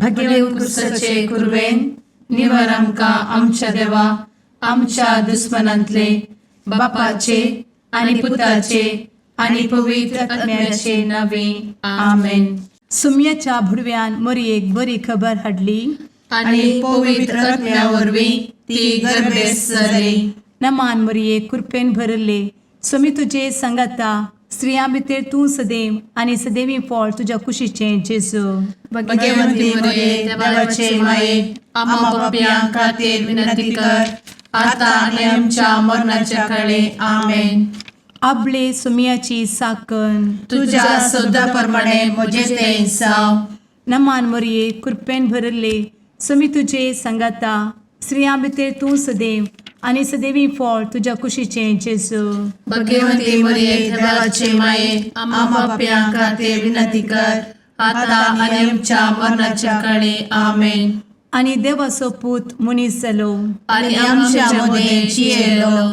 भगेवन कुर्साचे कुर्वेन निवार आमकां आमच्या देवा आमच्या दुस्मनांतले बापाचे आनी पुताचे आनी पवित्र आत्म्याचे नावे आमेन. सुम्याच्या भुडव्यान मरयेक बरी खबर हाडली आनी पवित्र आत्म्या वरवीं ती गर्भेस जाली. नमान मरये कृपेन भरले सुमी तुजे संगाता स्त्रियां भितर तूं सदैव आनी सदैवी फळ तुज्या कुशीचें जेजू. भगवंती मरिये देवाचे माये आम्हा पाप्यां खातीर विनंती कर आता आनी आमच्या मरणाच्या काळी आमेन. आपले सुमयाची साकन तुझ्या सोदा प्रमाणे म्हजे तें जाव. नमान मरये कृपेन भरले सुमी तुजे संगाता स्त्रियां भितर तूं सदैव आनी सदैवी फळ तुज्या कुशीचें जेजू. भगवंती मरिये देवाचे माये आम्हा पाप्यां खातीर विनंती कर आता आनी आमच्या मरणाच्या काळी आमेन. आनी देवाचो पूत मनीस जालो आनी आमच्या मदीं जियेलो.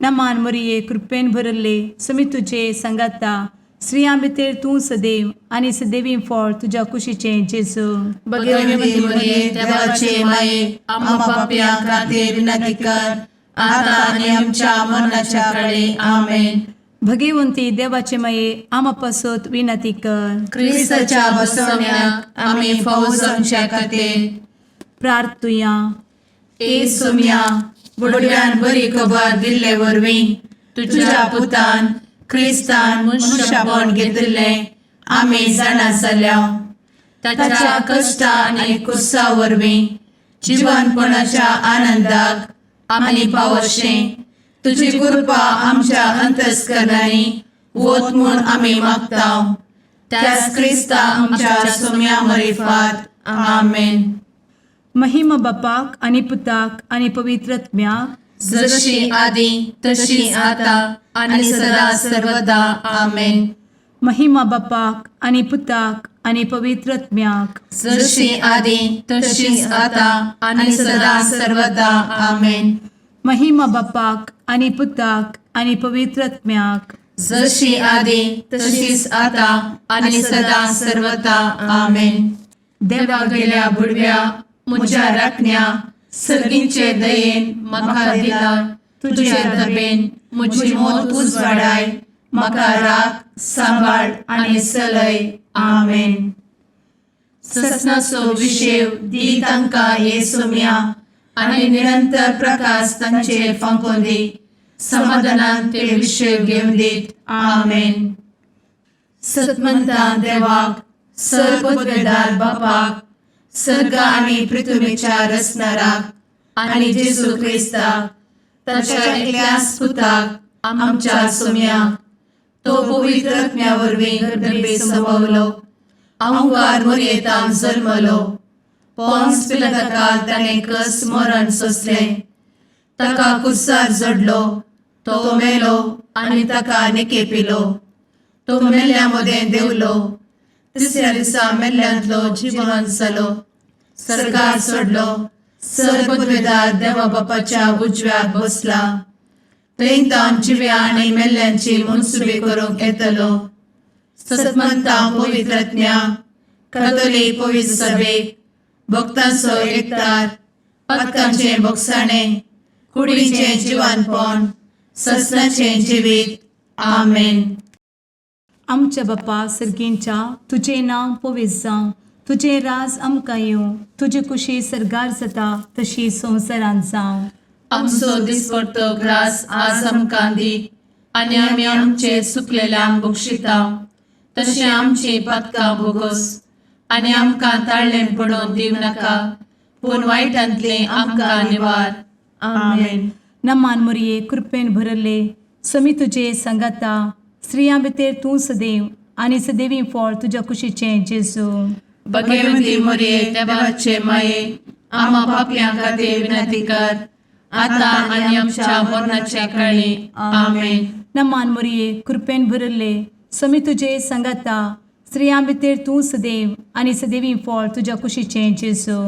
नमान मरये कृपेन भरले सुमी तुजे संगाता स्त्रियां भितर तूं सदैव आनी सदैवी फळ तुज्या कुशीचें जेजू. भगवंती मरिये देवाचे माये आम्हा पाप्यां खातीर विनंती कर आता आनी आमच्या मरणाच्या काळी आमेन. भगवंती देवाचे माये आमा पासत विनंती कर. क्रिस्ताच्या बसवण्याक आमी फौज आमच्या खातीर प्रार्थुया. ए सुम्या बुडव्यान बरी खबर दिल्ले वरवीं तुज्या पुतान क्रिस्तान मनशापण घेतिल्ले आमी जाणा जाल्या. ताच्या कश्टा आनी कुर्सा वरवीं जिवनपणाच्या आनंदाक आमी पावशें तुजी कृपा आमच्या अंतस्करणांनी वोत म्हूण आमी मागताव. त्याच क्रिस्ता आमच्या सुम्या मरिफात आमेन. महिमा बापाक आनी पुताक आनी पवित्र आत्म्याक जशी आदी तशी आता आनी सदा सर्वदा आमेन. महिमा बापाक आनी पुताक आनी पवित्र आत्म्याक जशी आदी तशीच आता आनी सदा सर्वदा आमेन. महिमा बापाक आनी पुताक आनी पवित्र आत्म्याक जशी आदी तशीच आता आनी सदा सर्वदा आमेन. देवा गेल्या बुडव्या म्हज्या राखण्या सर्गींचे दयेन म्हाका दिला तुजे धबेन म्हजी मोत उजवाडाय म्हाका राख सांबाळ आनी चलय आमेन. ससनाचो विशेव दी तांकां हे सुम्या आनी निरंतर प्रकाश तांचेर फांकून दी. समाधानान ते विशेव घेवन दीत आमेन. सतमंता देवाक सर्वपदवेदार बापाक सर्ग आनी पृथ्वीच्या रचणाराक आनी जेजू क्रिस्ताक ताच्या एकल्याच पुताक आमच्या सुम्याक तो पवित्र आत्म्या वरवीं गर्भेत संभवलो. अंगार मरयेंत जल्मलो. पोंस पिलाताकाल ताणें कस मरण सोंसलें. ताका कुर्सार जडलो. तो मेलो आनी ताका निकेपिलो. तो मेल्ल्या मदें देंवलो. तिसऱ्या दिसा मेल्ल्यांतलो जिवंत जालो. सरकार सोडलो. सर्वपदवेदार देवा बापाच्या उजव्याक बसला. थंय तां जिव्या आनी मेल्ल्यांची मनसुबी करूंक येतलो. सतमंता पवित्र आत्म्या कातोलीक पवित्र सभेक भक्तांचो एकठार पातकांचें भोगसाणें कुडीचें जिवनपण ससनाचें जिवीत आमेन. आमच्या बापा सर्गींच्या तुजें नांव पवित्र जावं. तुजें राज आमकां येवं. तुजी कुशी सरगार जाता तशी संवसारांत जावं. आमचो दिसपडटो ग्रास आज आमकां दी आनी आमी आमचे चुकलेल्यांक बक्षितांव. तशें आमची पातकां भोगोस आनी आमकां ताळ्ळें पडोवन दिव नाका पूण वायटांतलें आमकां निवार आमेन. नमान मरये कृपेन भरले समी तुजे संगाता स्त्रियां भितर तूं सदैव आनी सदैवी फळ तुज्या कुशीचें जेजू. भगवंती मरिये देवाचे माये आम्हा पाप्यां खातीर विनंती कर आता आनी आमच्या मरणाच्या काळी आमेन. नमान मरये कृपेन भरले समी तुजे संगाता स्त्रियां भितर तूं सदैव आनी सदैवी फळ तुज्या कुशीचें जेजू.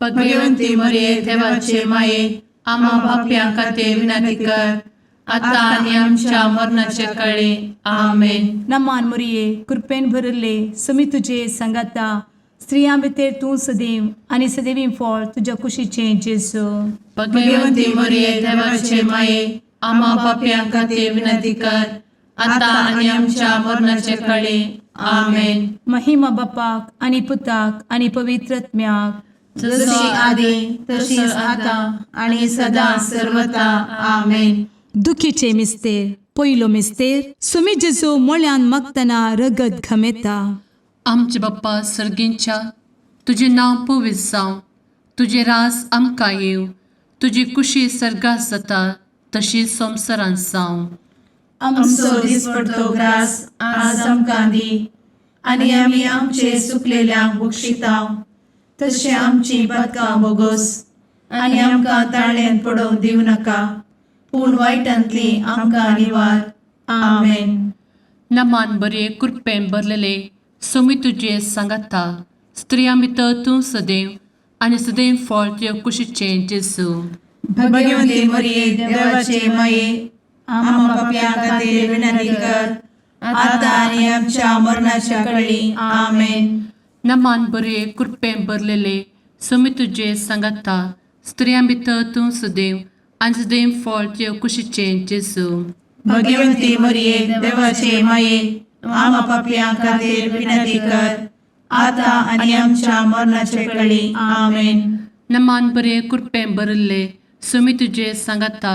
भगवंती मरिये देवाचे माये आम्हा पाप्यां खातीर विनंती कर आता आनी आमच्या मरणाच्या काळी आमेन. नमान मरये कृपेन भरले समी तुजे संगाता स्त्रियां भितर तूं सदैव आनी सदैवी फळ तुज्या कुशीचें जेजू. भगवंती मरिये देवाचे माये आम्हा पाप्यां खातीर विनंती कर आता आणि आमच्या मरणाचे काळी आमेन. महिमा बापाक आनी पुताक आनी पवित्रत्म्याक, जशी आदी तशीच आता आणि सदा सर्वदा आमेन. दुखीचे मिस्तेर. पयलो मिस्तेर. सुमी जेजू मोळ्यान मागतना रगत घमेता. आमचे बाप्पा सर्गींच्या तुझे नाव पवित्र जावं, तुझे रास आमकां येव, तुजी कुशी सर्गात जाता तशी संवसारांत जावं. आमचो दिसपडटो ग्रास आज आमकां दी, आनी आमी आमचे सुकलेल्यांक बक्षिताव. तशें आमची पातकां बोगोस आनी आमकां ताळ्यान पडोवंक दिवं नाका, पूण वायटांतली आमकां निवार. आमेन. नमान बरे कृपेन भरलेले सोमी तुजे सांगाता, स्त्रियां भितर तूं सदैव आनी सदैव फळ तुज्या कुशीचें जेजू. भगवंती मरिये देवाचे माये आम्हा पाप्यां खातीर विनंती कर आता आनी आमच्या मरणाच्या काळी. आमेन. नमान बरे कृपेन भरलेले सोमी तुजे सांगाता, स्त्रियां भितर तूं सदैव आनी सदैव फळ तुज्या कुशीचें जेजू. भगवंती मरिये देवाचे माये आम्हा पाप्यां खातीर विनंती कर आता आनी आमच्या मरणाचे काळी. आमेन. नमान बरे कृपेन भरले सोमी तुजे सांगाता,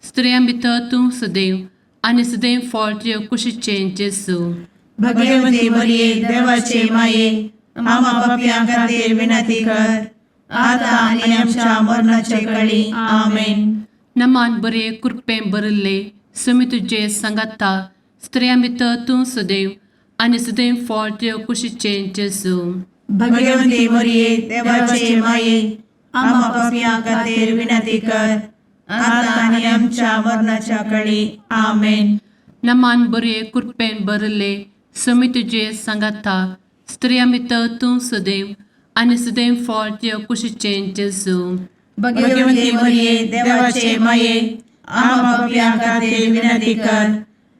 स्त्रियां भितर तूं सदैव आनी सदैव फळ तुज्या कुशीचें जेजू. भगवंती मरिये देवाचे माये आम्हा पाप्यां खातीर विनंती कर आता आनी आमच्या मरणाचे काळी. आमेन. नमान बरे कृपेन भरले सोमी तुजे सांगाता, स्त्रियां भितर तूं सदैव आनी सदैव फळ तुज्या कुशीचें जेजू. भगवंती मरिये देवाचे माये आम्हा पाप्यां खातीर विनंती कर आता आनी आमच्या मरणाच्या काळी. आमेन. नमान बरे कृपेन भरले सोमी तुजे सांगाता, स्त्रियां भितर तूं सदैव आनी सदैव फळ तुज्या कुशीचें जेजू. भगवंती मरिये देवाचे माये आम्हा पाप्यां खातीर विनंती कर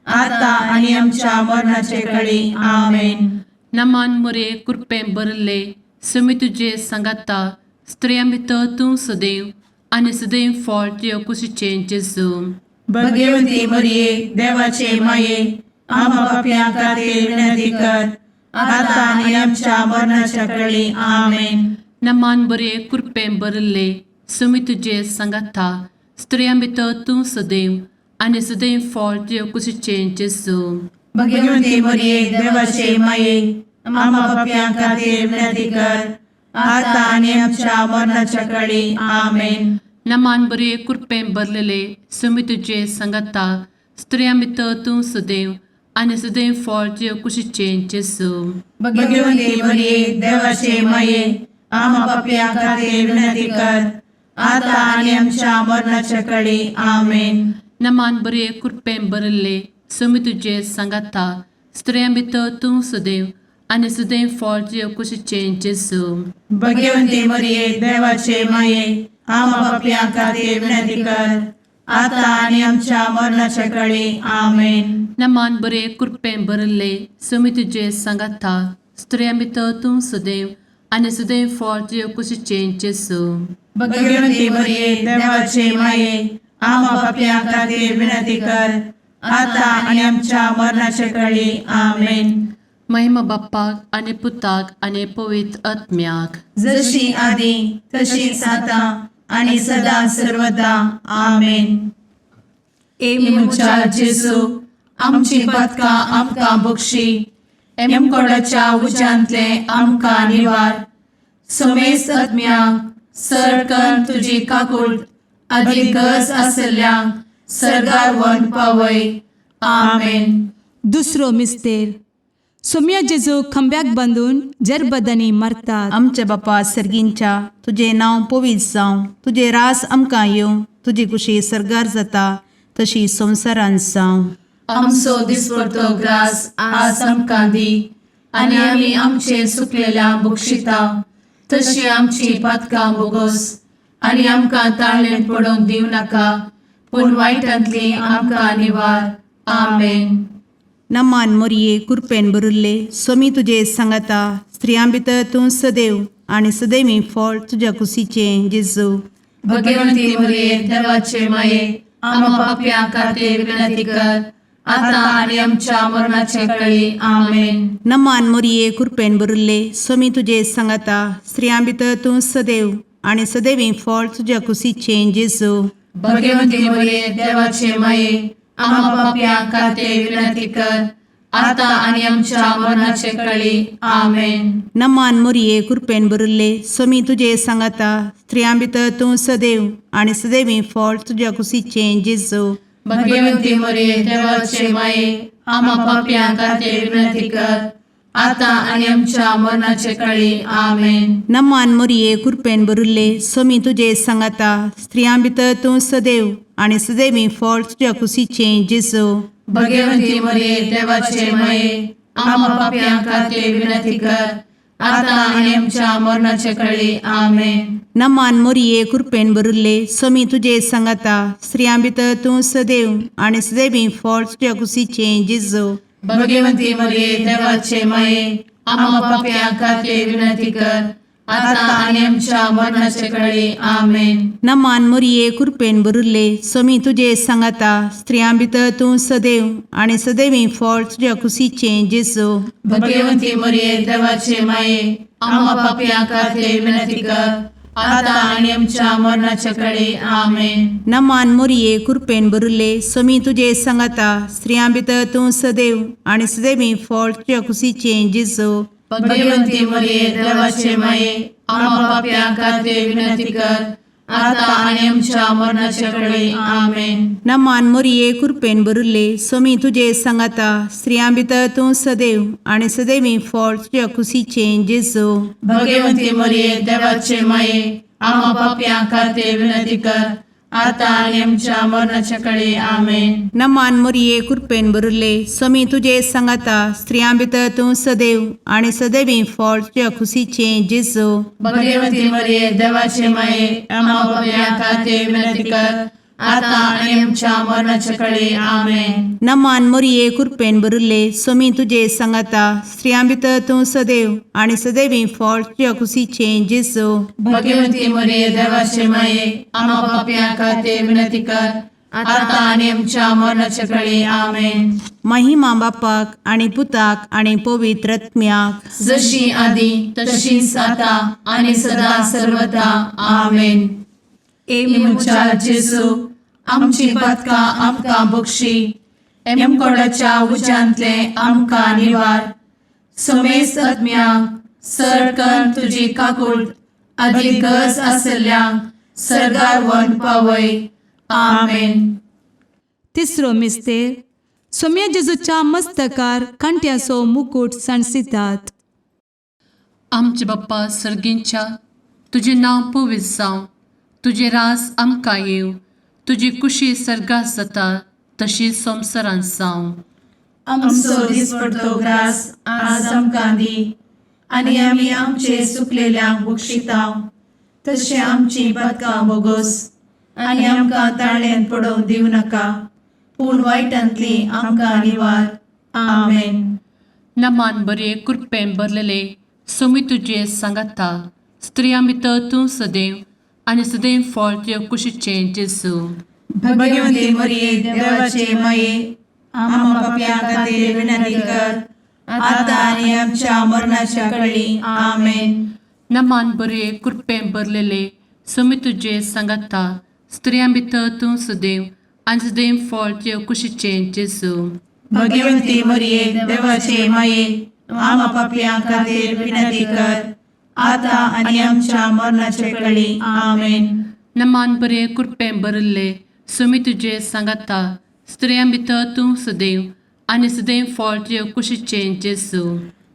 आता आनी आमच्या मरणाचे काळी. आमेन. नमान बरे कृपेन भरले सोमी तुजे सांगाता, स्त्रियां भितर तूं सदैव आनी सदैव फळ तुज्या कुशीचें जेजू. भगवंती मरिये देवाचे माये आम्हा पाप्यां खातीर विनंती कर आता आनी आमच्या मरणाच्या काळी. आमेन. नमान बरे कृपेन भरले सोमी तुजे सांगाता, स्त्रियां भितर तूं सदैव आनी सदैव फळ तुज्या कुशीचें जेजू. भगवंती मरिये देवाचे माये आम्हा पाप्यां खातीर विनंती कर आता आनी आमच्या मरणाच्या काळी. आमेन. नमान बरे कृपेन भरलेले सोमी तुजे सांगाता, स्त्रियां भितर तूं सदैव आनी सदैव फळ तुज्या कुशीचें जेजू. भगवंती मरिये देवाचे माये आम्हा पाप्यां खातीर विनंती कर आता आनी आमच्या मरणाच्या काळी. आमेन. नमान बरे कृपेन भरले सोमी तुजे सांगाता, स्त्रियां भितर तूं सदैव आनी सदैव फळ तुज्या कुशीचें जेजू. भगवंती मरिये देवाचे माये आम्हा पाप्यां खातीर विनंती कर आता आनी आमच्या मरणाच्या काळी. आमेन. नमान बरे कृपेन भरले सोमी तुजे सांगाता, स्त्रियां भितर तूं सदैव आनी सदैव फळ तुज्या कुशीचें जेजू. भगवंती मरिये देवाचे माये आम्हा पाप्यां खातीर विनंती कर आता आनी आमच्या मरणाच्या काळी. आमेन. महिमा बाप्पाक आनी पुताक आनी पवित्र आत्म्याक, जशी आदी तशीच आता आनी सदा सर्वदा. आमेन. मुचा जेजू आमची पातकां आमकां बक्षी, एमकोडाच्या उज्यांतले आमकां निवार. सोमेस आत्म्यांक सडकन तुजी काकूट अधिक गरज आसल्यांक सर्गार व्हरून पावय. आमेन. दुसरो मिस्तेर. सोम्या जेजू खंब्याक बांदून जरबदांनी मारतात. आमचे बापा सर्गींच्या तुझे नाव पवित्र जावं, तुझे रास आमकां येवं, तुजी कुशी सर्गार जाता तशी संवसारांत जावं. आमचो दिसपडटो ग्रास आज आमकां दी, आनी आमी आमचे सुकलेल्यांक बक्षिताव. तशी आमची पातकां बोगोस आनी आमकां ताळ्यान पडोवंक दिवं नाका, पूण वायटांतली आमकां निवार. आमेन. नमान मोरये कृपेन बरुल्ले स्वामी तुझे सांगाता स्त्रियां भितर तूं सदैव आणि सदैवी फळ तुझ्या कुशीचे जेजू. भगवंती मरिये देवाचे माये आम्हा पाप्यां खातीर विनंती कर आता आणि आमच्या मरणाचे काळी आमेन. नमान मोरये कृपेन बरुल्ले स्वामी तुझे सांगाता स्त्रियां भितर तूं सदैव आणि सदैवी फळ तुझ्या कुशीचे जेजू. भगवंती मरिये देवाचे माये आम्हा पाप्यां खातीर विनंती कर आता आणि आमच्या मरणाचे काळी आमेन. नमान मोरये कृपेन बरुल्ले स्वामी तुझे सांगाता स्त्रियां भितर तूं सदैव आणि सदैवी फळ तुझ्या कुशीचे जेजू. भगवंती मरिये देवाचे माये आम्हा पाप्यां खातीर विनंती कर आता आणि आमच्या मरणाचे काळी आमेन. नमान मोरये कृपेन बरुल्ले स्वामी तुझे सांगाता स्त्रियां भितर तूं सदैव आणि सदैवी फळ तुझ्या कुशीचे जेजू. भगवंती मरिये देवाचे माये आम्हा पाप्यां खातीर विनंती कर आता आणि आमच्या मरणाचे काळी आमेन. नमान मोरये कृपेन बरुल्ले स्वामी तुझे सांगाता स्त्रियां भितर तूं सदैव आणि सदैवी फळ तुझ्या कुशीचे जेजू. भगवंती मरिये देवाचे माये आम्हा पाप्यां खातीर विनंती कर आता आणि आमच्या मरणाचे काळी आमेन. नमान मोरये कृपेन बरुल्ले स्वामी तुझे सांगाता स्त्रियां भितर तूं सदैव आणि सदैवी फळ तुझ्या कुशीचे जेजू. भगवंती मरिये देवाचे माये आम्हा पाप्यां खातीर विनंती कर आता आणि आमच्या मरणाचे काळी आमेन. नमान मोरये कृपेन बरुल्ले स्वामी तुझे सांगाता स्त्रियां भितर तूं सदैव आणि सदैवी फळ तुझ्या कुशीचे जेजू. भगवंती मरिये देवाचे माये आम्हा पाप्यां खातीर विनंती कर आता आणि आमच्या मरणाचे काळी आमेन. नमान मोरये कृपेन बरुल्ले स्वामी तुझे सांगाता स्त्रियां भितर तूं सदैव आणि सदैवी फळ तुझ्या कुशीचे जेजू. भगवंती मरिये देवाचे माये आम्हा पाप्यां खातीर विनंती कर आता आणि आमच्या मरणाच्या काळी आमेन. नमान मोरये कृपेन बरुल्ले स्वामी तुझे सांगाता स्त्रियां भितर तूं सदैव आणि सदैवी फळ तुझ्या कुशीचे जेजू. भगवंती मरिये देवाचे माये आम्हा पाप्यां खातीर विनंती कर आता आणि आमच्या मरणाच्या काळी आमेन. नमान मोरये कृपेन बरुल्ले स्वामी तुझे सांगाता स्त्रियां भितर तूं सदैव आणि सदैवी फळ तुझ्या कुशीचे जेजू. भगवंती मरिये देवाचे माये आम्हा पाप्यां खातीर विनंती कर आता आणि आमच्या मरणाच्या काळी आमेन. महिमा बापाक आणि पुताक आणि पवित्र आत्म्याक जशी आधी तशीच आता आणि सदा सर्वदा आमेन. एमच्या जेजू आमची पदका आमकां बक्षी एमकोडाच्या उज्यांतले आमकां निवार. समेस्त आत्म्यांक सरकन तुजी काकूट अधिक गज आसल्यांक सरगार वन पावय. आमेन. तिसरो मिस्तेर सोम्या जेजूच्या मस्तकार कांट्याचो मुकुट सणसितात. आमचे बाप्पा सर्गींच्या तुझे नांव पवित्र जावं, तुझे रास आमकां येव, तुजी कुशी सर्गास जाता तशी संवसारांत जावं. आमचो दिसपडटो ग्रास आज आमकां दी आनी आमी आमचे सुकलेल्यांक बक्षितांव तशें आमची पदकां बोगोस आनी आमकां ताळ्यान पडोवन दिवं नाका पूण वायटांतली आमकां निवार. आमेन. नमान बरे कृपेन भरलेले सोमी तुजे सांगाता स्त्रियां भितर तूं सदैव आनी सदैव फळ तुज्या कुशीचे जेजू. भगवंती मरिये देवाचे माये आम्हा पाप्यां खातीर विनंती कर आता आनी आमच्या मरणाच्या काळी. आमेन. नमान बरे कृपेन भरलेले सोमी तुजे सांगाता स्त्रियां भितर तूं सदैव आनी सदैव फळ तुज्या कुशीचे जेजू. भगवंती मरिये देवाचे माये आम्हा पाप्यां खातीर विनंती कर आता आनी आमच्या मरणाचे काळी. आमेन. नमान बरे कृपेन भरले सोमी तुजे सांगाता स्त्रियां भितर तूं सदैव आनी सदैव फळ तुज्या कुशीचे जेजू.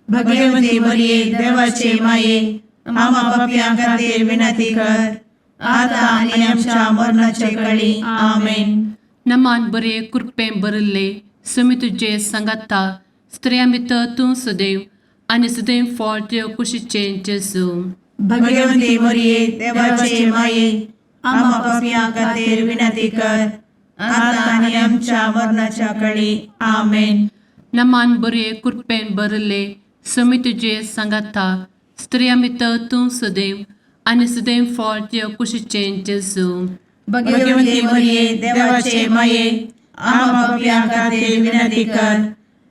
भगवंती मरिये देवाचे माये आम्हा पाप्यां खातीर विनंती कर आता आनी आमच्या मरणाचे काळी. आमेन. नमान बरे कृपेन भरले सोमी तुजे सांगाता स्त्रियां भितर तूं सदैव आनी सदैव फळ तुज्या कुशीचे जेजू. भगवंती मरिये देवाचे माये आम्हा पाप्यां खातीर विनंती कर आता आनी आमच्या मरणाच्या काळी. आमेन. नमान बरे कृपेन भरले समी तुझे सांगाता स्त्रिया भितर तूं सदैव आणि सदैव फळ तुझ्या कुशीचें जेजू. भाग्यवंती मरिये देवाचे माये आम्हा पापियां खातीर विनंती कर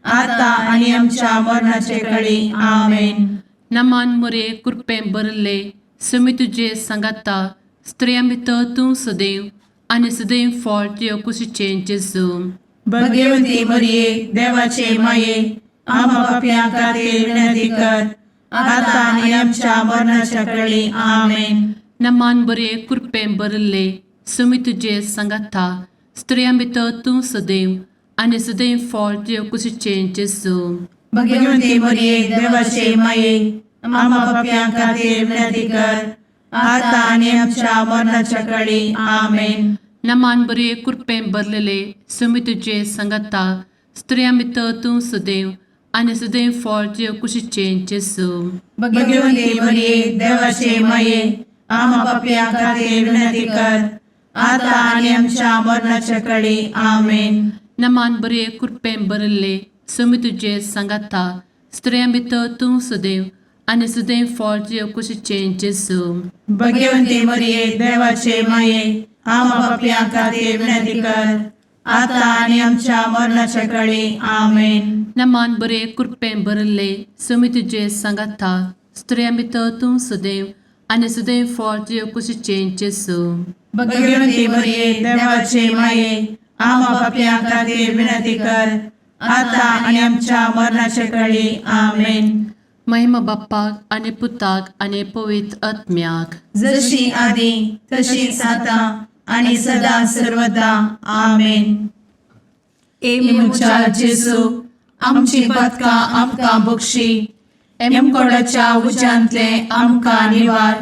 आता आणि आमच्या मरणाचे काळी आमेन. नमान बरे कृपेन भरले समी तुझे सांगाता स्त्रिया भितर तूं सदैव आणि सदैव फळ तुझ्या कुशीचें जेजू. भाग्यवंती मरिये देवाचे माये आम्हा पापियां खातीर विनंती कर आता आणि आमच्या मरणाच्या काळी आमेन. नमान बरे कृपेन भरले समी तुझे सांगाता स्त्रिया भितर तूं सदैव आणि सदैव फळ तुझ्या कुशीचें जेजू. भाग्यवंती मरिये देवाचे माये आम्हा पापियां खातीर विनंती कर आता आणि आमच्या मरणाच्या काळी आमेन. नमान बरे कृपेन भरलेले समी तुझे सांगाता स्त्रिया भितर तूं सदैव आणि सदैव फळ तुझ्या कुशीचें जेजू. भाग्यवंती मरिये देवाचे माये आम्हा पापियां खातीर विनंती कर आता आणि आमच्या मरणाच्या काळी आमेन. नमान बरे कृपेन भरले समी तुझे सांगाता स्त्रिया भितर तूं सदैव आणि सदैव फळ तुझ्या कुशीचें जेजू. भाग्यवंती मरिये देवाचे माये आम्हा पापियां खातीर विनंती कर आता आणि आमच्या मरणाच्या काळी आमेन. नमान बरे कृपेन भरले समी तुझे सांगाता स्त्रिया भितर तूं सदैव आणि सदैव फळ तुझ्या कुशीचें जेजू. भाग्यवंती मरिये देवाचे माये आम्हा पापियां खातीर विनंती कर आता आणि आमच्या मरणाच्या काळी आमेन. महिमा बाप्पाक आणि पुताक आणि पवित्र आत्म्याक जशी आधी तशीच आता आणि सदा सर्वदा आमेन. मुचा जेजू आमची पदकां आमकां बक्षी एमकोडाच्या उज्यांतले आमकां निवार.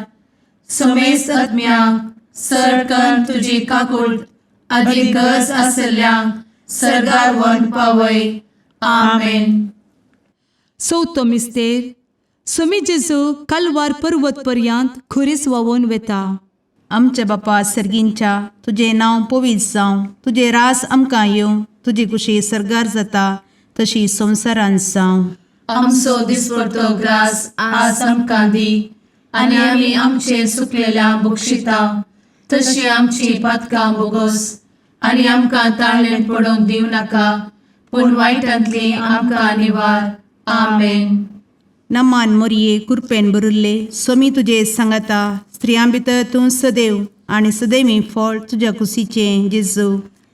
समेस्त आत्म्यांक सडकन तुजी काकूट अधिक गरज आसल्यांक सरगार वन पावय. आमेन. चवथो मिस्तेर समी जेजू कालवार पर्वत पर्यंत खुरीस वावून वेता. आमच्या बापा सर्गींच्या तुझे नांव पवित्र जावं, तुझे रास आमकां येवं, तुजी कुशी सरगार जाता तशी संवसारांत जावं. आमचो दिसपडटो ग्रास आज आमकां दी आणि आमी आमचे सुकलेल्यांक बक्षिता तशी आमची पातकां बोगोस आणि आमकां ताळ्ळें पडोवंक दिव नाका पूण वायटांतली आमकां निवार. आमेन. नमान मरिये कृपेन भरिल्ले समी तुजे सांगाता स्त्रियां भितर तूं सदैव आणि सदैवी फळ तुझ्या कुशीचें जेजू.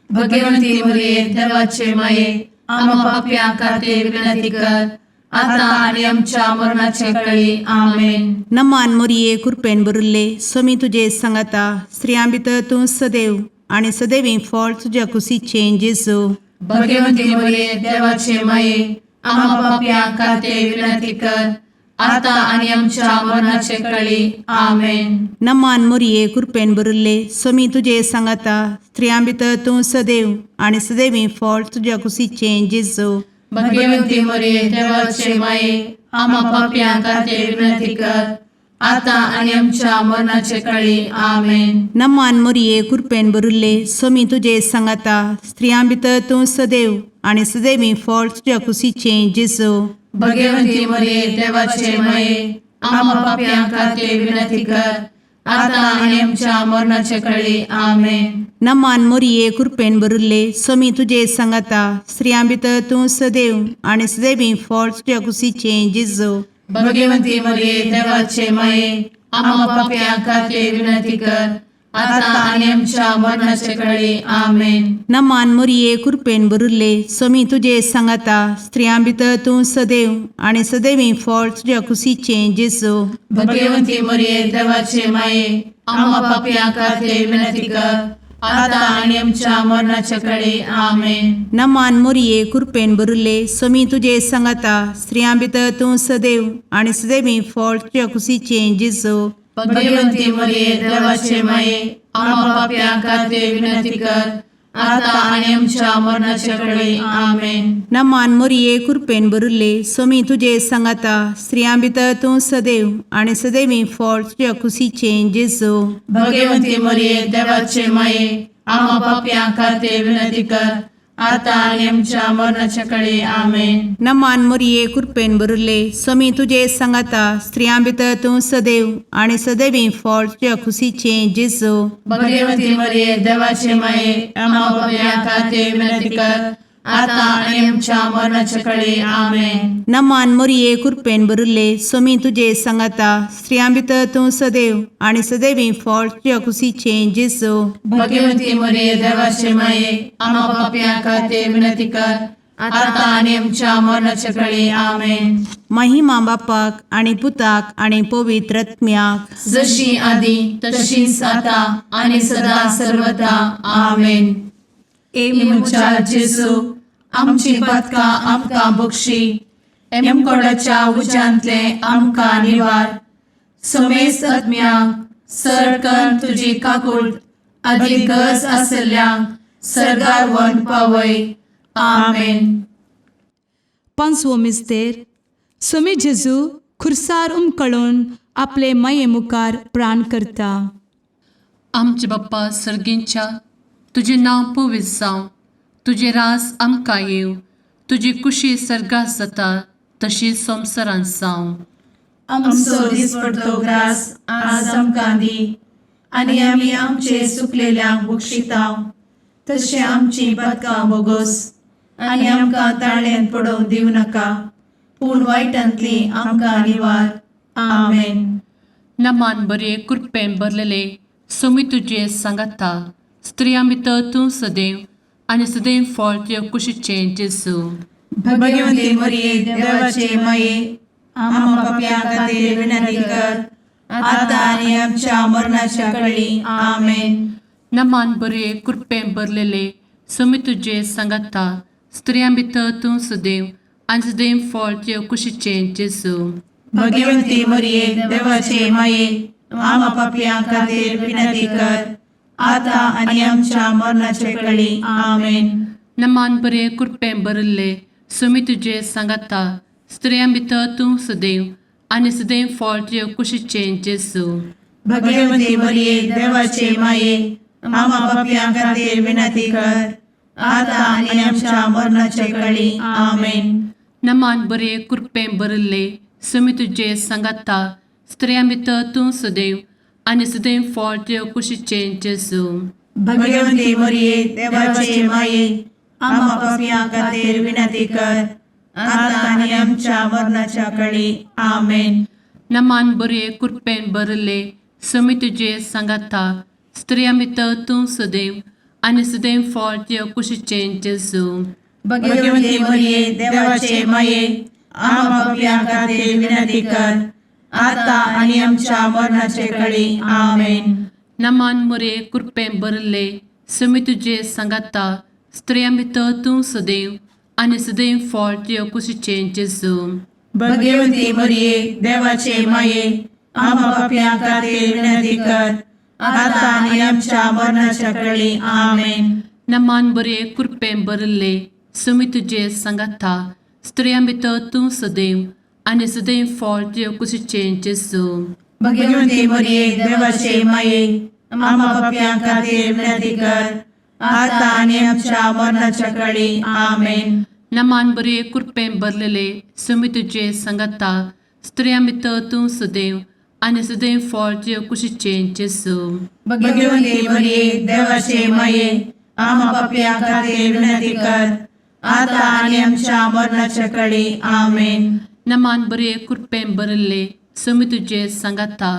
भगवंती मरिये देवाचे माये आम्हा पापियां खातीर विनंती कर आता आणि आमच्या मरणाचे काळी. आमेन. नमान मरिये कृपेन भरिल्ले समी तुजे सांगाता स्त्रियां भितर तूं सदैव आणि सदैवी फळ तुझ्या कुशीचें जेजू. भगवंती मरिये देवाचे माये आम्हा पापियां खातीर विनंती कर आता आणि आमच्या मरणाचे काळी. आमेन. नमान मरिये कृपेन भरिल्ले समी तुजे सांगाता स्त्रियां भितर तूं सदैव आणि सदैवी फळ तुझ्या कुशीचें जेजू. भगवंती मरिये देवाचे माये आम्हा पापियां खातीर विनंती कर आता आणि आमच्या मरणाचे काळी. आमेन. नमान मरिये कृपेन भरिल्ले समी तुजे सांगाता स्त्रियां भितर तूं सदैव आणि सदैवी फळ तुझ्या कुशीचें जेजू. भगवंती मरिये देवाचे माये आम्हा पापियां खातीर विनंती कर आता आणि आमच्या मरणाचे काळी. आमेन. नमान मरिये कृपेन भरिल्ले समी तुजे सांगाता स्त्रियां भितर तूं सदैव आणि सदैवी फळ तुझ्या कुशीचें जेजू. भगवंती मरिये देवाचे माये आम्हा पापियां खातीर विनंती कर आता आणि आमच्या मरणाचे काळी. आमेन. नमान मरिये कृपेन भरिल्ले समी तुजे सांगाता स्त्रियां भितर तूं सदैव आणि सदैवी फळ तुझ्या कुशीचें जेजू. भगवंती मरिये देवाचे माये आम्हा पापियां खातीर विनंती कर आता आणि आमच्या मरणाचे काळी. आमेन. नमान मरिये कृपेन भरिल्ले समी तुजे सांगाता स्त्रियां भितर तूं सदैव आणि सदैवी फळ तुझ्या कुशीचें जेजू. भगवंती मरिये देवाचे माये आम्हा पापियां खातीर विनंती कर आता आणि आमच्या मरणाचे काळी. आमेन. नमान मरिये कृपेन भरिल्ले समी तुजे सांगाता स्त्रियां भितर तूं सदैव आणि सदैवी फळ तुझ्या कुशीचें जेजू. भगवंती मरिये देवाचे माये आम्हा पापियां खातीर विनंती कर आता आणि आमच्या मरणाच्या काळी आमेन. नमान मोरये कृपेन बरुले स्वामी तुझे सांगाता स्त्रियां भितर तूं सदैव आणि सदैवी फळ तुझ्या खुशीचे जेजू. भगवती मरिये देवाचे माये आम्हा पाप्या खाते विनंती कर, आता आणि आमच्या मरणाच्या काळी आमेन. नमान मोरये कृपेन बरुले स्वामी तुझे सांगाता स्त्रियां भितर तूं सदैव आणि सदैवी फळ तुझ्या खुशीचे जेजू. भगवती मरिये देवाचे माये आम्हा पाप्या खाते विनंती कर, आता आणि आमच्या मरणाच्या काळी आमेन. महिमा बापाक आणि पुताक आणि पवित्र आत्म्याक, जशी आधी तशीच आता आणि सदा सर्वदा आमेन. मुचा जेजू आमची पदका आमकां बक्षी, एमकोडाच्या उज्यांतले आमकां निवार. सोमेस आत्म्यांक सरकन तुजी काकूट, अधिक गरज आसल्ल्यांक सरगार वन पावय. आमेन. पांचवो मिस्तेर. स्वामी जेजू खुर्सार उमकळून आपले माये मुखार प्राण करता. आमचे बाप्पा सर्गींच्या तुझे नांव पवित्र जावं, तुझे रास आमकां येव, तुजी कुशी सर्गास जाता तशी संवसारांत जावं. आमचो दिसपडतो ग्रास आज आमकां दी, आनी आमी आमचे सुकलेल्यांक बक्षिताव. तशें आमची पदकां बोगोस आनी आमकां ताळ्यान पडोवंक दिवं नाका, पूण वायटांतली आमकां निवार. आमेन. नमान बरे कृपेन भरलेले सोमी तुझे सांगाता स्त्रियां भितर तूं सदैव आणि सदैव फळ तुझ्या कुशीचें जेजू. भगवती मरिये देवाचे माये आम्हा पाप्यां खातीर विनंती कर, आता आनी आमच्या मरणाच्या काळी आमेन. नमान बरे कृपेन भरलेले सोमी तुझे सांगाता स्त्रियां भितर तूं सदैव आणि सदैव फळ तुझ्या कुशीचें जेजू. भगवती मरिये देवाचे माये आम्हा पाप्यां खातीर विनंती कर, आता आनी आमच्या मरणाच्या काळी आमेन. नमान बरे कृपेन भरले सोमी तुझे सांगाता स्त्रियां भितर तूं सदैव आणि सदैव फळ तुझ्या कुशीचें जेजू. भगवती मरिये देवाचे माये आम्हा पाप्यां खातीर विनंती कर, आता आनी आमच्या मरणाच्या काळी आमेन. नमान बरे कृपेन भरले सोमी तुझे सांगाता स्त्रियां भितर तूं सदैव आणि सदैव फळ तुझ्या कुशीचें जेजू. भगवती मरिये देवाचे माये आम्हा पाप्यां खातीर विनंती कर, आता आनी आमच्या मरणाच्या काळी आमेन. नमान बरे कृपेन भरले सोमी तुझे सांगाता स्त्रियां भितर तूं सदैव आणि सदैव फळ तुझ्या कुशीचें जेजू. भगवती मरिये देवाचे माये आम्हा पाप्यां खातीर विनंती कर, आता आनी आमच्या मरणाच्या काळी आमेन. नमान बरे कृपेन भरले सोमी तुझे सांगाता स्त्रियां भितर तूं सदैव आणि सदैव फळ तुझ्या कुशीचें जेजू. भगवती मरिये देवाचे माये आम्हा पाप्यां खातीर विनंती कर, आता आनी आमच्या मरणाच्या काळी आमेन. नमान बरे कृपेन भरले सोमी तुझे सांगाता स्त्रियां भितर तूं सदैव आणि सदैव फळ तुझ्या कुशीचें जेजू. भगवती मरिये देवाचे माये आम्हा पाप्यां खातीर विनंती कर, आता आनी आमच्या मरणाच्या काळी आमेन. नमान बरे कृपेन भरलेले सोमी तुझे सांगाता स्त्रियां भितर तूं सदैव आणि सदैव फळ तुझ्या कुशीचें जेजू. भगवती मरिये देवाचे माये आम्हा पाप्यां खातीर विनंती कर, आता आनी आमच्या मरणाच्या काळी आमेन. नमान बरे कृपेन भरले सोमी तुझे सांगाता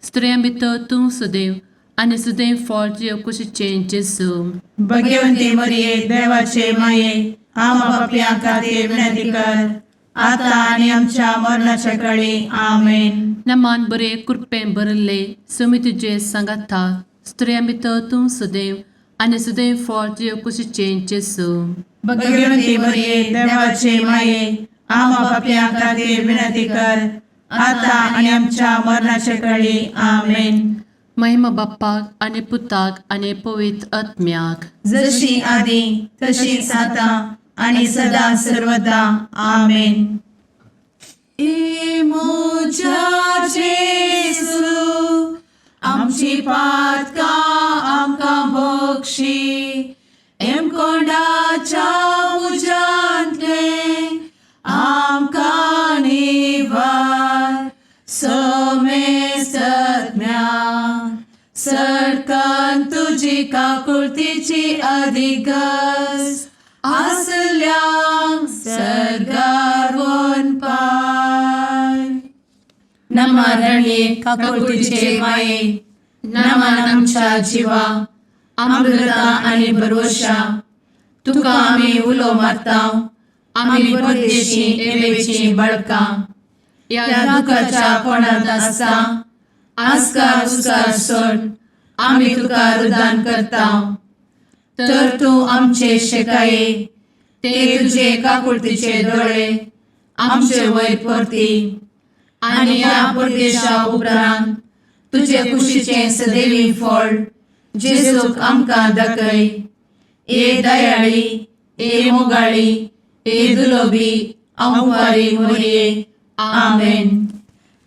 स्त्रियां भितर तूं सदैव आणि सदैव फळ तुझ्या कुशीचें जेजू. भगवती मरिये देवाचे माये आम्हा पाप्यां खातीर विनंती कर, आता आनी आमच्या मरणाच्या काळी आमेन. नमान बरे कृपेन भरले सोमी तुझे सांगाता स्त्रियां भितर तूं सदैव आणि सदैव फळ तुझ्या कुशीचें जेजू. भगवती मरिये देवाचे माये आम्हा पाप्यां खातीर विनंती कर, आता आनी आमच्या मरणाच्या काळी आमेन. महिमा बाप्पाक आणि पुताक आणि पवित्र आत्म्याक, जशी आधी तशीच आता आणि सदा सर्वदा आमेन. मोजा जेसू आमची पातका आमकां बक्षी, एम कोंडाच्या तुझी काकुळतीची अधिगस आसल्या सरगार वन पाय. नमारणे काकुळतीचे माये, नमान आमच्या जीवा अमृता आणि भरवशा. तुका आम्ही उलो मारताव, आम्ही परदेशी येवेची बळका. या दुःखाच्या कोणात असता आस्कार उस्कार सोड, आम्ही तुका रुदान करताव. तर तू आमचे शेकाये, ते तुझे काकुळतीचे डोळे आमचे वयर परती. आणि या परदेशा उपरांत तुझे कुशीचे सदैवी फळ जेजूक आमकां दाखय. ए दयाळी, ए मोगाळी, ए दुलोबी अंवारी मोरये. आमेन.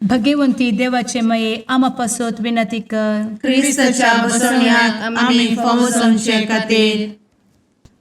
भगवंती देवाचे मये आम्हा पासत विनंती कर. क्रिस्ताच्या बसवण्याक आम्ही फावोसमचे खातीर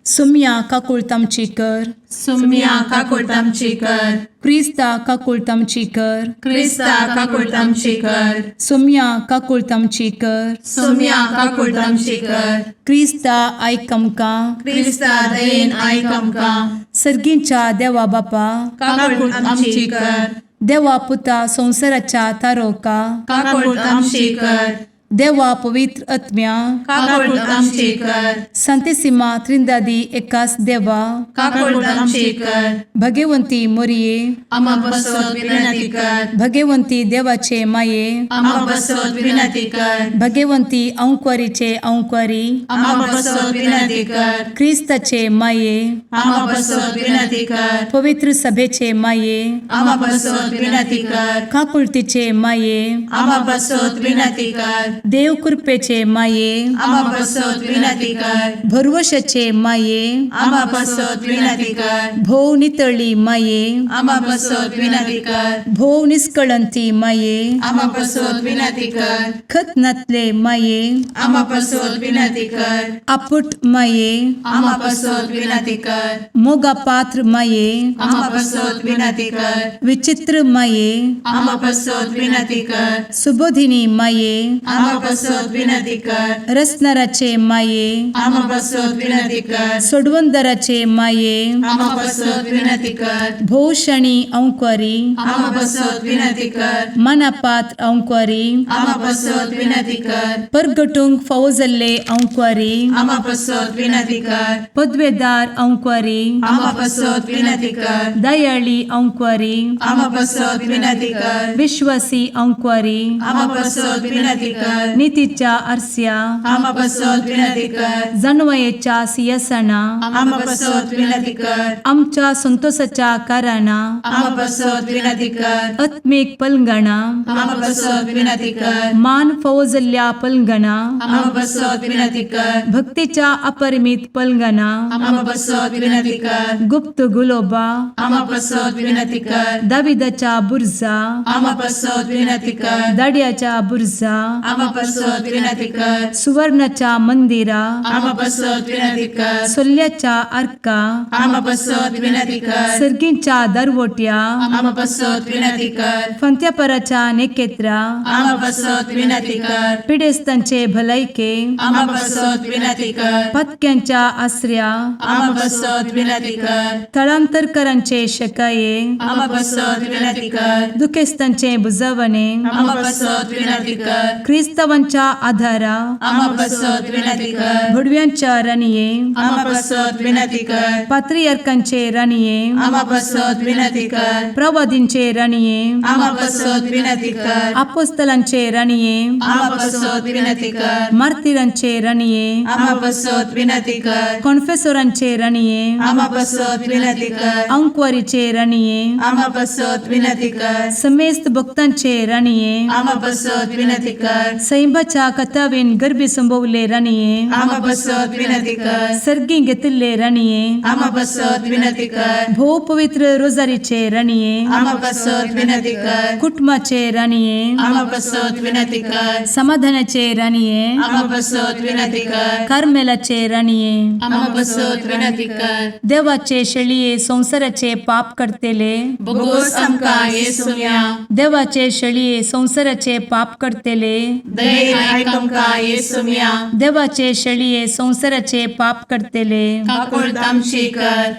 सुम्या काकुळतामची कर. सुम्या काकुळतामची कर. क्रिस्ता काकुळतामची कर. क्रिस्ता काकुळतामची कर. सुम्या काकुळतामची कर. सुम्या काकुळतामची कर. क्रिस्ता आयकमका. क्रिस्ता दयेन आयक आमकां. सर्गींच्या देवा बापा, काकुळतामची कर. देवा पुता संसाराच्या तारोका, काकुळतामची कर. देवा पवित्र आत्म्या, काकुळतामची कर. संतेसिमा त्रिंदादी एकाच देवा, काकुळतामची कर. भगवंती मोरिये, आम्हा बसवत विनंती कर. भगवंती देवाचे माये, आम्हा बसवत विनंती कर. भगवंती औंकवारीचे औंकवारी, आम्हा बसवत विनंती कर. ख्रिस्ताचे माये, आम्हा बसवत विनंती कर. पवित्र सभेचे माये, आम्हा बसवत विनंती कर. काकुळतीचे माये, आम्हा बसवत विनंती कर. देव कृपेचे माये, आम्हा बसवत विनंती कर. भरवशाचे माये, आम्हा बसवत विनंती कर. भोव नितळी माये, आम्हा बसवत विनंती कर. भोव निष्कळंती माये, आम्हा बसवत विनंती कर. खतनातले माये, आम्हा बसवत विनंती कर. आपुट माये, आम्हा बसवत विनंती कर. मोगा पात्र माये, आम्हा बसवत विनंती कर. विचित्र माये, आम्हा बसवत विनंती कर. सुबोधिनी माये, आम्हा बसवत विनंती कर. रसनाराचे माये, आम्हा बसवत विनंती कर. सोडवंदराचे माये, आम्हा बसवत विनंती कर. भोषणी औंकवारी, आम्हा बसवत विनंती कर. मनापात्र औंकवारी, आम्हा बसवत विनंती कर. परगटुंग फौजल्ले औंकवारी, आम्हा बसवत विनंती कर. पदवेदार औंकवारी, आम्हा बसवत विनंती कर. दयाळी औंकवारी, आम्हा बसवत विनंती कर. विश्वासी औंकवारी, आम्हा बसवत विनंती कर. नीतीच्या आरस्या, आम्हा बसवत विनंती कर. जणवयेच्या सिंहासना, आम्हा बसवत विनंती कर. आमच्या संतोषाच्या काराना, आम्हा बसवत विनंती कर. आत्मिक पलंगणा, आम्हा बसवत विनंती कर. मान फौजल्या पलंगणा, आम्हा बसवत विनंती कर. भक्तीच्या अपरिमित पलंगणा, आम्हा बसवत विनंती कर. गुप्त गुलोबा, आम्हा बसवत विनंती कर. दाविदाच्या बुरजा, आम्हा बसवत विनंती कर. दाडियाच्या बुरजा, आम्हा बसवत विनंती कर. सुवर्णाच्या मंदिरा, आम्हा बसवत विनंती कर. सोल्याच्या अर्का, आम्हा बसवत विनंती कर. सर्गींच्या दरवोट्या, आम्हा बसवत विनंती कर. फंत्यापराच्या नेकेत्रा, आम्हा बसवत विनंती कर. पिडेस्तांचे भलायके, आम्हा बसवत विनंती कर. पथक्यांच्या आश्रया, आम्हा बसवत विनंती कर. स्थळांतरकरांचे शकाये, आम्हा बसवत विनंती कर. दुखेस्तांचे बुजावणे, आम्हा बसवत विनंती कर. ख्रिस्तवांच्या आधारा, आम्हा बसवत विनंती कर. भडव्यांच्या राणीये, आम्हा बसवत विनंती कर. पात्रियार्कांचे राणीये, आम्हा बसवत विनंती कर. प्रवादींचे राणीये, आम्हा बसवत विनंती कर. अपोस्तलांचे राणीये, आम्हा बसवत विनंती कर. मार्तिरांचे राणीये, आम्हा बसवत विनंती कर. कॉन्फेसोरांचे राणीये, आम्हा बसवत विनंती कर. अंकवारीचे राणीये, आम्हा बसवत विनंती कर. समेस्त भक्तांचे राणीये, आम्हा बसवत विनंती कर. सैंबाच्या कथावेन गर्भी संभवले राणीये, आम्हा बसवत विनंती कर. सर्गी घेतले राणीये, आम्हा बसवत विनंती कर. भो पवित्र रोजारीचे राणीये, आम्हा बसवत विनंती कर. कुटुंबाचे राणीये, आम्हा बसवत विनंती कर. समाधानाचे राणीये, आम्हा बसवत विनंती कर. कार्मेलाचे राणीये, आम्हा बसवत विनंती कर. देवाचे शेळीये संसाराचे पाप करतेले, बघोस आमकां येसुया. देवाचे शेळीये संसाराचे पाप करतेले, दयेन आयक आमकां येसू मिया देवाचे शेळये संवसाराचे पाप करतेले काकूळ तामशी कर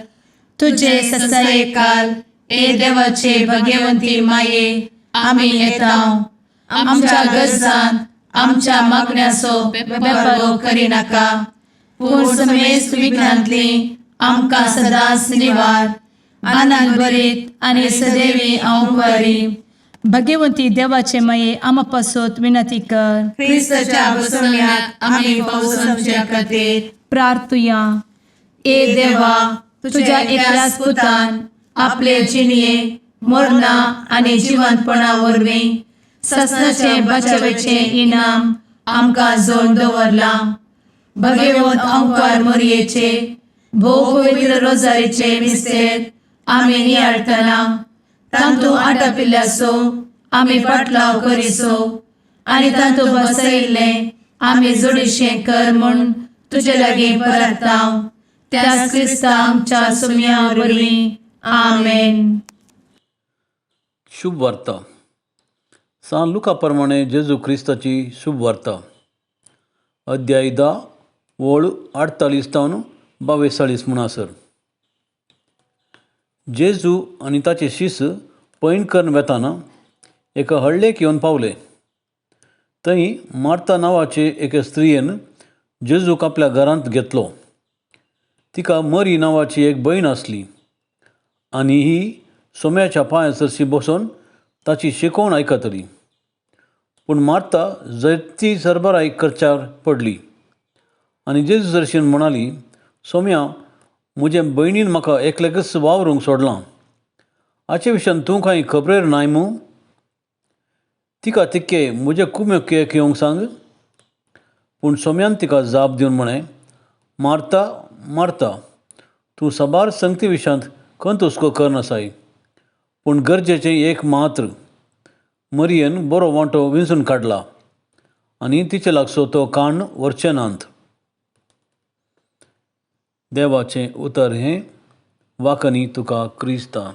तुझे ससाये काल ए देवाचे भाग्यवंती माये आमी येताव आमच्या गरजान आमच्या मागण्याचो बेपारो करी नाका पूण समेस्त विघ्नांतली आमकां सदांच निवार आनंद बरीत आनी सदैवी औंकवारी भगवंती देवाचे माये आमा पासत विनंती कर ख्रिस्ताच्या बसवण्यात आमी पावस आमच्या खातीर प्रार्थुया ए देवा तुझ्या एकल्याच पुतान आपले जिणये मरणा आनी जिवंतपणा वरवीं ससनाचे बचावेचे इनाम आमकां जोड दवरला भगवंत औंकार मरयेचे भोव पवित्र रोजारीचे मिस्तेर आमी नियाळटना तांतू आटापिल्ल्यासो आमी पाटलाव करिसो आनी तांतू बसयिल्ले आमी जोडिशें कर म्हूण तुजे लागीं परतांव त्याच क्रिस्ता आमच्या सुम्या वरवीं आमेन. शुभ वार्ता सान लुका प्रमाणे जेजू क्रिस्ताची शुभ वार्ता अध्याय 10 वळ 48 42 म्हणसर जेजू आनी ताचे शिस पैण करून वेताना एका हळ्ळेक येवन पावले. थंय मार्ता नांवाचे एके स्त्रियेन जेजूक आपल्या घरांत घेतलो. तिका मरी नांवाची एक भयण आसली आनी ही सोम्याच्या पांयासरशी बसून ताची शिकवण आयकतली. पूण मार्ता जायती सरबराई करच्यार पडली आनी जेजू सरशीन म्हणाली, सोम्या, म्हजे भयणीन म्हाका एकलेकच वावरूंक सोडलां. हाचे विशयान तूं कांय खबरेर नाय मू? तिका तिके म्हजे कुमेक केक येवंक सांग. पूण सोम्यान तिका जाप दिवन म्हळें, मार्ता मार्ता, तूं साबार संगती विशयांत खंत हुस्को करनासाय, पूण गरजेचें एक मात्र. मरयेन बरो वांटो विंचून काडला आनी तिचे लागसो तो काण व्हरचें नांत. देवाचें उतर हें वाकनी तुका क्रिस्ता.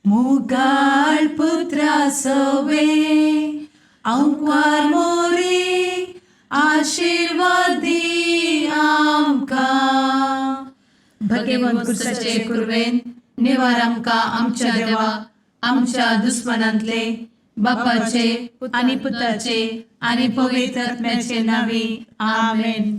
मुगाळ पुत्रा सवे औंकवार मोरी आशीर्वाद दी आमकां. भगवंत क्रिस्ताचे कुरवेन निवार आमकां आमच्या देवा आमच्या दुस्मनांतले बापाचे आनी पुताचे आनी पवित्र आत्म्याचे नांवी आमेन.